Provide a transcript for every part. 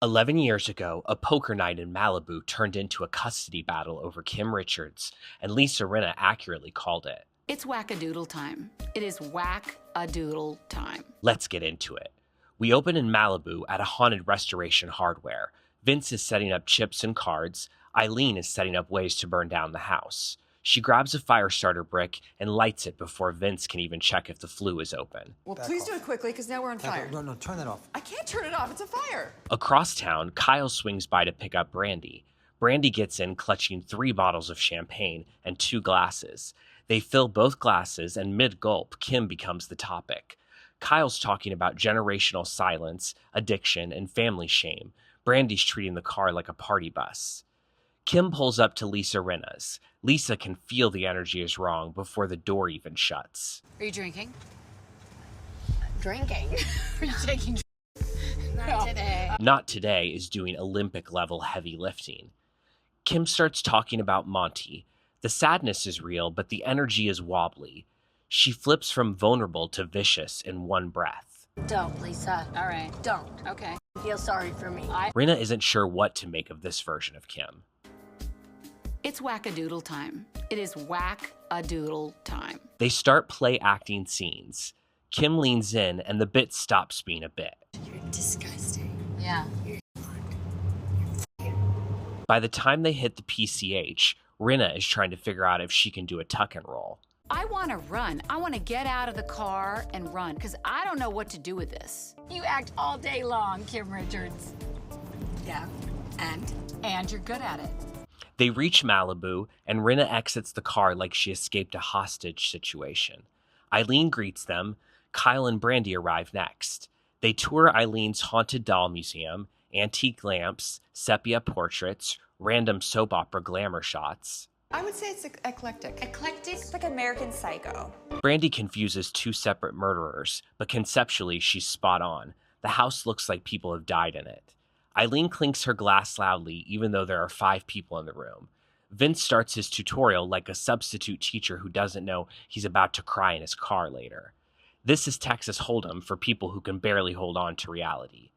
11 years ago, a poker night in Malibu turned into a custody battle over Kim Richards, and Lisa Rinna accurately called it. It's whack-a-doodle time. It is whack-a-doodle time. Let's get into it. We open in Malibu at a haunted Restoration Hardware. Vince is setting up chips and cards. Eileen is setting up ways to burn down the house. She grabs a fire starter brick and lights it before Vince can even check if the flue is open. Well, please do it quickly, because now we're on fire. No, turn that off. I can't turn it off. It's a fire. Across town, Kyle swings by to pick up Brandi. Brandi gets in clutching 3 bottles of champagne and 2 glasses. They fill both glasses, and mid-gulp, Kim becomes the topic. Kyle's talking about generational silence, addiction, and family shame. Brandi's treating the car like a party bus. Kim pulls up to Lisa Rinna's. Lisa can feel the energy is wrong before the door even shuts. Are you drinking? Drinking? Are you taking Not today. Not Today is doing Olympic-level heavy lifting. Kim starts talking about Monty. The sadness is real, but the energy is wobbly. She flips from vulnerable to vicious in one breath. Don't, Lisa. All right. Don't. Okay. Feel sorry for me. Rinna isn't sure what to make of this version of Kim. It's whack-a-doodle time. It is whack-a-doodle time. They start play-acting scenes. Kim leans in, and the bit stops being a bit. You're disgusting. Yeah. By the time they hit the PCH, Rinna is trying to figure out if she can do a tuck and roll. I want to run. I want to get out of the car and run, because I don't know what to do with this. You act all day long, Kim Richards. Yeah, And you're good at it. They reach Malibu, and Rinna exits the car like she escaped a hostage situation. Eileen greets them. Kyle and Brandi arrive next. They tour Eileen's haunted doll museum, antique lamps, sepia portraits, random soap opera glamour shots. I would say it's eclectic. eclectic. It's like American Psycho. Brandi confuses 2 separate murderers, but conceptually she's spot on. The house looks like people have died in it. Eileen clinks her glass loudly, even though there are 5 people in the room. Vince starts his tutorial like a substitute teacher who doesn't know he's about to cry in his car later. This is Texas Hold'em for people who can barely hold on to reality.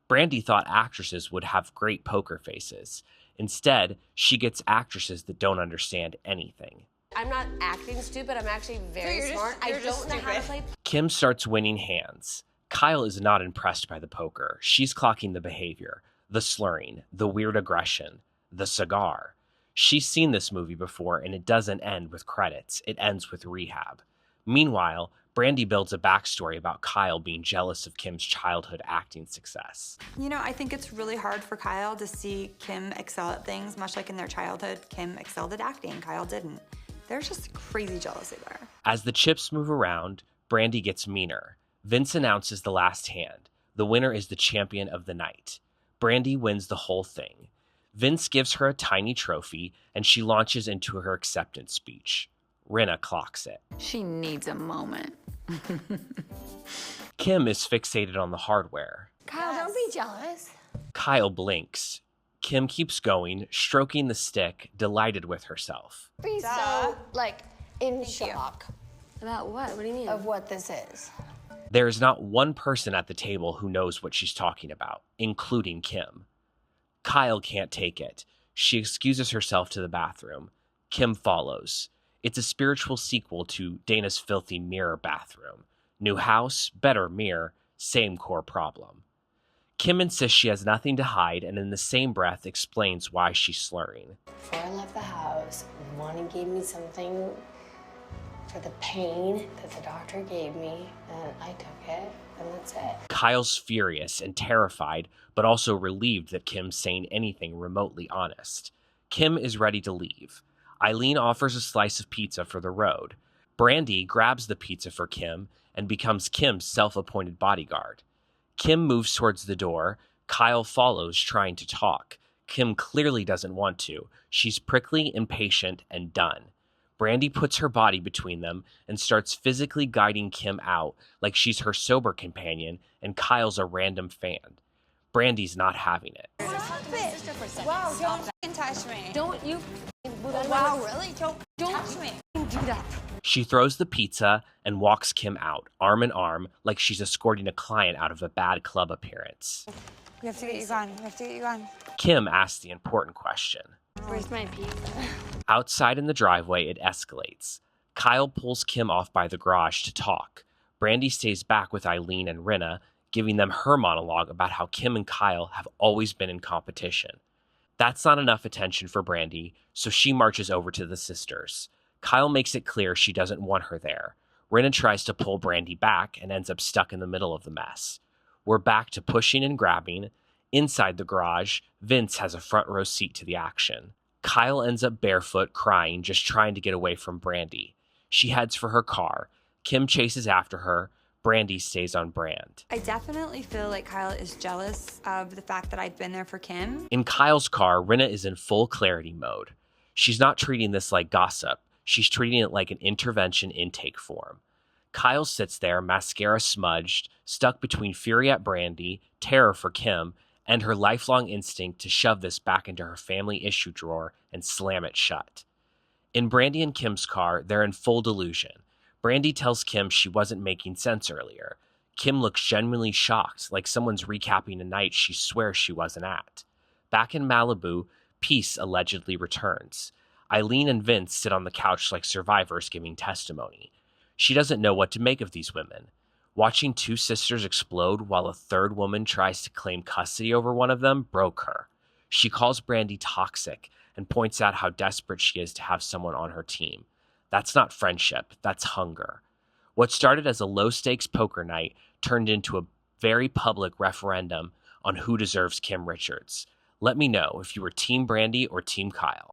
Brandi thought actresses would have great poker faces. Instead, she gets actresses that don't understand anything. I'm not acting stupid. I'm actually very smart. I don't know how to play. Kim starts winning hands. Kyle is not impressed by the poker. She's clocking the behavior, the slurring, the weird aggression, the cigar. She's seen this movie before, and it doesn't end with credits. It ends with rehab. Meanwhile, Brandi builds a backstory about Kyle being jealous of Kim's childhood acting success. You know, I think it's really hard for Kyle to see Kim excel at things, much like in their childhood, Kim excelled at acting, Kyle didn't. There's just crazy jealousy there. As the chips move around, Brandi gets meaner. Vince announces the last hand. The winner is the champion of the night. Brandi wins the whole thing. Vince gives her a tiny trophy, and she launches into her acceptance speech. Rinna clocks it. She needs a moment. Kim is fixated on the hardware. Kyle, don't be jealous. Kyle blinks. Kim keeps going, stroking the stick, delighted with herself. Be so, in shock. About what? What do you mean? Of what this is. There is not one person at the table who knows what she's talking about, including Kim. Kyle can't take it. She excuses herself to the bathroom. Kim follows. It's a spiritual sequel to Dana's filthy mirror bathroom. New house, better mirror, same core problem. Kim insists she has nothing to hide, and in the same breath explains why she's slurring. Before I left the house, Monty gave me something for the pain that the doctor gave me, and I took it, and that's it. Kyle's furious and terrified, but also relieved that Kim's saying anything remotely honest. Kim is ready to leave. Eileen offers a slice of pizza for the road. Brandi grabs the pizza for Kim and becomes Kim's self-appointed bodyguard. Kim moves towards the door. Kyle follows, trying to talk. Kim clearly doesn't want to. She's prickly, impatient, and done. Brandi puts her body between them and starts physically guiding Kim out like she's her sober companion and Kyle's a random fan. Brandi's not having it. Stop it! Wow, don't f***ing touch me. Don't you? Wow, really? Don't touch me. Do that. She throws the pizza and walks Kim out, arm in arm, like she's escorting a client out of a bad club appearance. We have to get you gone. We have to get you gone. Kim asks the important question. Where's my pizza? Outside in the driveway, it escalates. Kyle pulls Kim off by the garage to talk. Brandi stays back with Eileen and Rinna, giving them her monologue about how Kim and Kyle have always been in competition. That's not enough attention for Brandi, so she marches over to the sisters. Kyle makes it clear she doesn't want her there. Rinna tries to pull Brandi back and ends up stuck in the middle of the mess. We're back to pushing and grabbing. Inside the garage, Vince has a front row seat to the action. Kyle ends up barefoot, crying, just trying to get away from Brandi. She heads for her car. Kim chases after her. Brandi stays on brand. I definitely feel like Kyle is jealous of the fact that I've been there for Kim. In Kyle's car, Rinna is in full clarity mode. She's not treating this like gossip. She's treating it like an intervention intake form. Kyle sits there, mascara smudged, stuck between fury at Brandi, terror for Kim, and her lifelong instinct to shove this back into her family issue drawer and slam it shut. In Brandi and Kim's car, they're in full delusion. Brandi tells Kim she wasn't making sense earlier. Kim looks genuinely shocked, like someone's recapping a night she swears she wasn't at. Back in Malibu, peace allegedly returns. Eileen and Vince sit on the couch like survivors giving testimony. She doesn't know what to make of these women. Watching two sisters explode while a third woman tries to claim custody over one of them broke her. She calls Brandi toxic and points out how desperate she is to have someone on her team. That's not friendship, that's hunger. What started as a low-stakes poker night turned into a very public referendum on who deserves Kim Richards. Let me know if you were Team Brandi or Team Kyle.